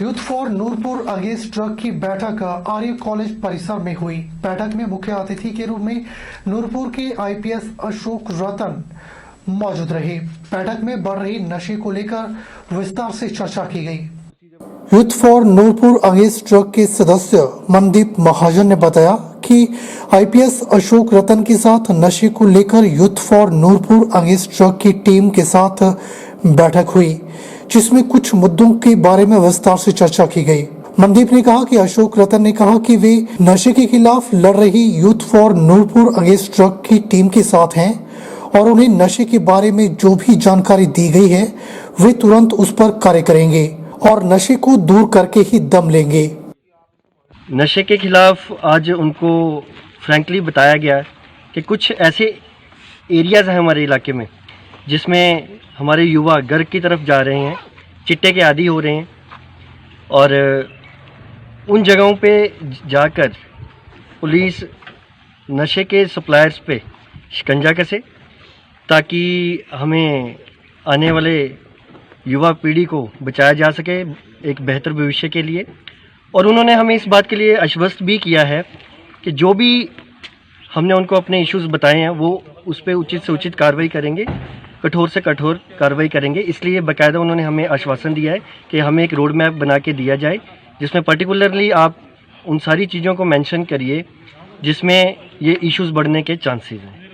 Youth for Nurpur against drug की बैठक आर्य college परिसर में हुई। बैठक में मुख्य अतिथि के रूप में नूरपुर के आईपीएस अशोक रतन मौजूद रहे। बैठक में बढ़ रही नशे को लेकर विस्तार से चर्चा की गई। Youth for Nurpur against drug के सदस्य मनदीप महाजन ने बताया कि आईपीएस अशोक रतन के साथ नशे को लेकर youth for Nurpur against drug की टीम के साथ बैठक हुई, जिसमें कुछ मुद्दों के बारे में विस्तार से चर्चा की गई। मनदीप ने कहा कि अशोक रतन ने कहा कि वे नशे के खिलाफ लड़ रही youth for Nurpur against drug की टीम के साथ हैं और उन्हें नशे के बारे में जो भी जानकारी दी गई है वे तुरंत उस पर कार्य करेंगे और नशे को दूर करके ही दम लेंगे। नशे के खिलाफ आज उनको फ्रैंकली बताया गया कि कुछ ऐसे एरियाज़ हैं हमारे इलाके में जिसमें हमारे युवा गर्ग की तरफ जा रहे हैं, चिट्टे के आदी हो रहे हैं और उन जगहों पे जाकर पुलिस नशे के सप्लायर्स पे शिकंजा कसे ताकि हमें आने वाले युवा पीढ़ी को बचाया जा सके एक बेहतर भविष्य के लिए। और उन्होंने हमें इस बात के लिए आश्वस्त भी किया है कि जो भी हमने उनको अपने इश्यूज़ बताए हैं वो उस पर उचित से उचित कार्रवाई करेंगे, कठोर से कठोर कार्रवाई करेंगे। इसलिए बाकायदा उन्होंने हमें आश्वासन दिया है कि हमें एक रोड मैप बना के दिया जाए जिसमें पर्टिकुलरली आप उन सारी चीज़ों को मेंशन करिए जिसमें ये इश्यूज़ बढ़ने के चांसेस हैं।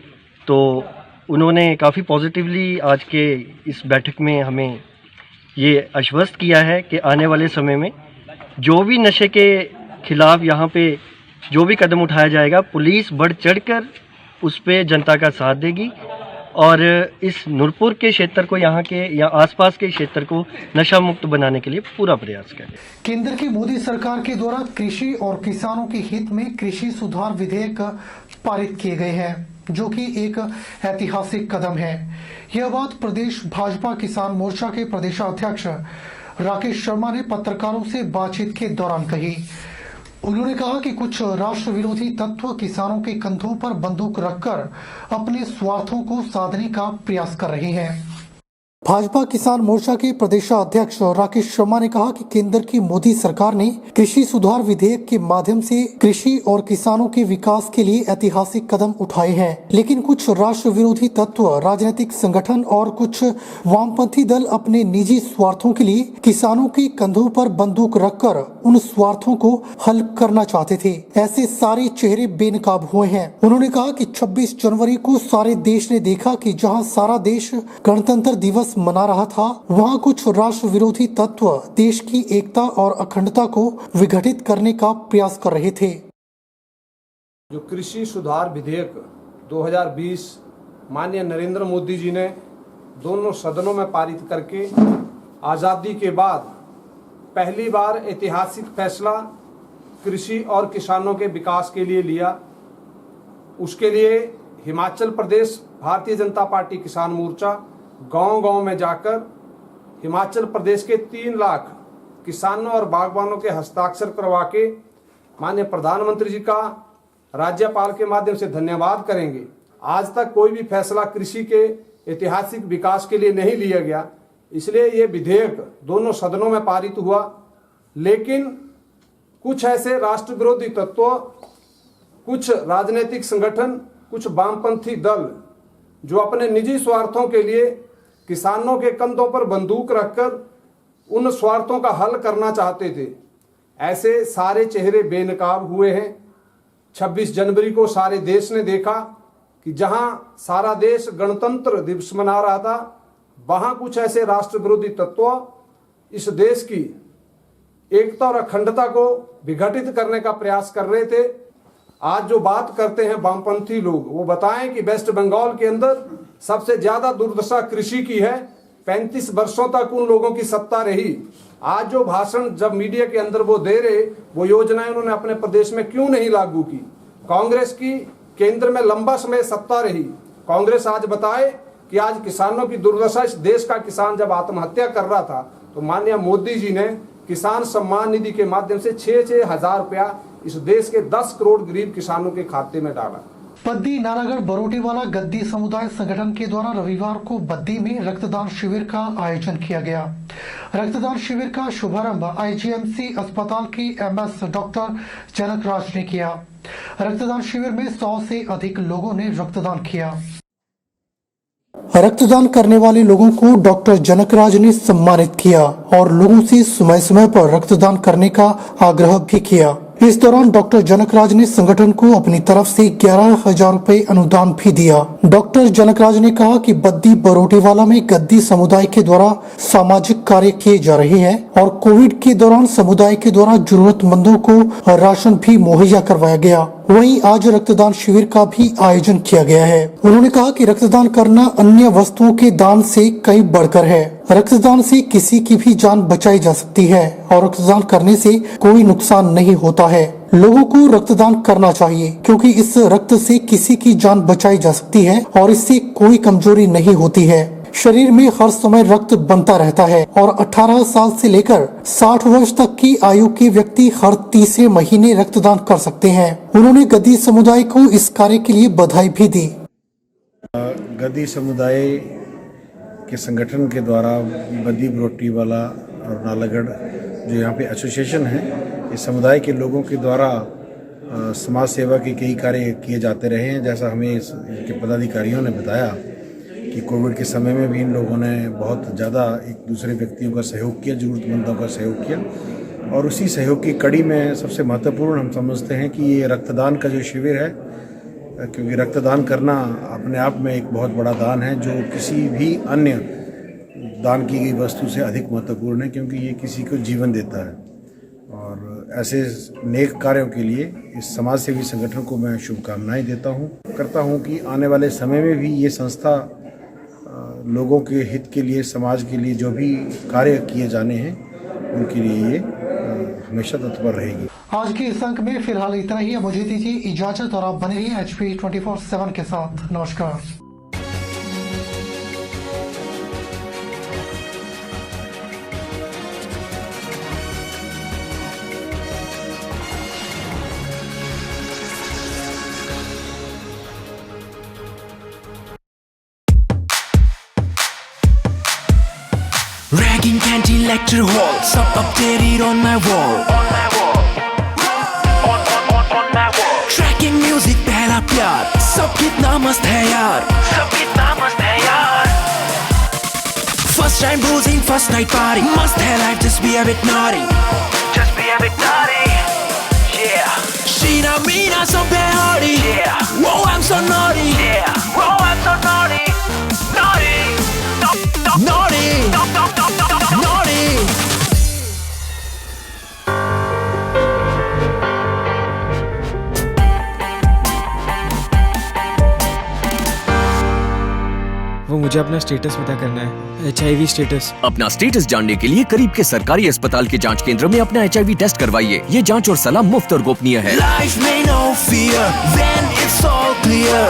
तो उन्होंने काफ़ी पॉजिटिवली आज के इस बैठक में हमें ये आश्वस्त किया है कि आने वाले समय में जो भी नशे के खिलाफ यहाँ पे जो भी कदम उठाया जाएगा, पुलिस बढ़ चढ़कर उस पर जनता का साथ देगी और इस नूरपुर के क्षेत्र को यहाँ के या आसपास के क्षेत्र को नशा मुक्त बनाने के लिए पूरा प्रयास करें। केंद्र की मोदी सरकार के द्वारा कृषि और किसानों के हित में कृषि सुधार विधेयक पारित किए गए हैं, जो कि एक ऐतिहासिक कदम है। यह बात प्रदेश भाजपा किसान मोर्चा के प्रदेशाध्यक्ष राकेश शर्मा ने पत्रकारों से बातचीत के दौरान कही। उन्होंने कहा कि कुछ राष्ट्र विरोधी तत्व किसानों के कंधों पर बंदूक रखकर अपने स्वार्थों को साधने का प्रयास कर रहे हैं। भाजपा किसान मोर्चा के प्रदेशाध्यक्ष राकेश शर्मा ने कहा कि केंद्र की मोदी सरकार ने कृषि सुधार विधेयक के माध्यम से कृषि और किसानों के विकास के लिए ऐतिहासिक कदम उठाए हैं, लेकिन कुछ राष्ट्र विरोधी तत्व, राजनीतिक संगठन और कुछ वामपंथी दल अपने निजी स्वार्थों के लिए किसानों के कंधों पर बंदूक रखकर उन स्वार्थों को हल करना चाहते थे। ऐसे सारे चेहरे बेनकाब हुए हैं। उन्होंने कहा कि 26 जनवरी को सारे देश ने देखा कि जहां सारा देश गणतंत्र दिवस मना रहा था, वहां कुछ राष्ट्र विरोधी तत्व देश की एकता और अखंडता को विघटित करने का प्रयास कर रहे थे। जो कृषि सुधार विधेयक 2020 माननीय नरेंद्र मोदी जी ने दोनों सदनों में पारित करके आज़ादी के बाद पहली बार ऐतिहासिक फैसला कृषि और किसानों के विकास के लिए लिया, उसके लिए हिमाचल प्रदेश भारतीय जनता पार्टी किसान मोर्चा गांव-गांव में जाकर हिमाचल प्रदेश के 3 लाख किसानों और बागवानों के हस्ताक्षर करवा के माननीय प्रधानमंत्री जी का राज्यपाल के माध्यम से धन्यवाद करेंगे। आज तक कोई भी फैसला कृषि के ऐतिहासिक विकास के लिए नहीं लिया गया, इसलिए ये विधेयक दोनों सदनों में पारित हुआ। लेकिन कुछ ऐसे राष्ट्र विरोधी तत्व, कुछ राजनीतिक संगठन, कुछ वामपंथी दल जो अपने निजी स्वार्थों के लिए किसानों के कंधों पर बंदूक रखकर उन स्वार्थों का हल करना चाहते थे, ऐसे सारे चेहरे बेनकाब हुए हैं। 26 जनवरी को सारे देश ने देखा कि जहां सारा देश गणतंत्र दिवस मना रहा था, वहां कुछ ऐसे राष्ट्र विरोधी तत्व इस देश की एकता और अखंडता को विघटित करने का प्रयास कर रहे थे। आज जो बात करते हैं वामपंथी लोग, वो बताएं कि वेस्ट बंगाल के अंदर सबसे ज्यादा दुर्दशा कृषि की है, 35 वर्षों तक उन लोगों की सत्ता रही। आज जो भाषण जब मीडिया के अंदर वो दे रहे, वो योजनाएं उन्होंने अपने प्रदेश में क्यों नहीं लागू की? कांग्रेस की केंद्र में लंबा समय सत्ता रही, कांग्रेस आज बताए कि आज किसानों की दुर्दशा, इस देश का किसान जब आत्महत्या कर रहा था तो माननीय मोदी जी ने किसान सम्मान निधि के माध्यम से 6-6 हजार रुपया इस देश के 10 करोड़ गरीब किसानों के खाते में डाला। बद्दी नारागढ़ बरोटीवाला गद्दी समुदाय संगठन के द्वारा रविवार को बद्दी में रक्तदान शिविर का आयोजन किया गया। रक्तदान शिविर का शुभारंभ आईजीएमसी अस्पताल की एमएस डॉक्टर जनक राज ने किया। रक्तदान शिविर में 100 से अधिक लोगों ने रक्तदान किया। रक्तदान करने वाले लोगों को डॉक्टर जनकराज ने सम्मानित किया और लोगों से समय समय पर रक्तदान करने का आग्रह भी किया। इस दौरान डॉक्टर जनकराज ने संगठन को अपनी तरफ से 11,000 रुपए अनुदान भी दिया। डॉक्टर जनकराज ने कहा कि बद्दी बरोटीवाला में गद्दी समुदाय के द्वारा सामाजिक कार्य किए जा रहे हैं और कोविड के दौरान समुदाय के द्वारा जरूरतमंदों को राशन भी मुहैया करवाया गया। वहीं आज रक्तदान शिविर का भी आयोजन किया गया है। उन्होंने कहा कि रक्तदान करना अन्य वस्तुओं के दान से कहीं बढ़कर है। रक्तदान से किसी की भी जान बचाई जा सकती है और रक्तदान करने से कोई नुकसान नहीं होता है। लोगों को रक्तदान करना चाहिए क्योंकि इस रक्त से किसी की जान बचाई जा सकती है और इससे कोई कमजोरी नहीं होती है। शरीर में हर समय रक्त बनता रहता है और 18 साल से लेकर 60 वर्ष तक की आयु के व्यक्ति हर तीसरे महीने रक्तदान कर सकते हैं। उन्होंने गद्दी समुदाय को इस कार्य के लिए बधाई भी दी। गद्दी समुदाय के संगठन के द्वारा बद्दी बरोटीवाला और नालागढ़ जो यहाँ पे एसोसिएशन है, इस समुदाय के लोगों के द्वारा समाज सेवा के कई कार्य किए जाते रहे हैं। जैसा हमें इनके पदाधिकारियों ने बताया कि कोविड के समय में भी इन लोगों ने बहुत ज़्यादा एक दूसरे व्यक्तियों का सहयोग किया, ज़रूरतमंदों का सहयोग किया और उसी सहयोग की कड़ी में सबसे महत्वपूर्ण हम समझते हैं कि ये रक्तदान का जो शिविर है, क्योंकि रक्तदान करना अपने आप में एक बहुत बड़ा दान है जो किसी भी अन्य दान की गई वस्तु से अधिक महत्वपूर्ण है, क्योंकि ये किसी को जीवन देता है। और ऐसे नेक कार्यों के लिए इस समाज सेवी संगठन को मैं शुभकामनाएं देता हूं, करता हूं कि आने वाले समय में भी ये संस्था लोगों के हित के लिए, समाज के लिए जो भी कार्य किए जाने हैं उनके लिए ये हमेशा तत्पर रहेगी। आज के इस अंक में फिलहाल इतना ही। मुझे दीजिए इजाजत और आप बने रहिए HP 24/7 के साथ। नमस्कार। Ragging canteen lecture hall, सब updated on my wall. Tracking music पहला प्यार, सब कितना मस्त है यार. First time boozing, first night party, must है life, just be a bit naughty. Yeah. Sheena, Meena, some hardy. Yeah. Whoa, I'm so naughty. Yeah. Whoa, I'm so naughty. Naughty. Naughty. Naughty. वो मुझे अपना status पता करना है, HIV status. अपना status जानने के लिए करीब के सरकारी अस्पताल के जांच केंद्र में अपना HIV टेस्ट करवाइए। ये जांच और सलाह मुफ्त और गोपनीय है। Life may no fear when it's all clear.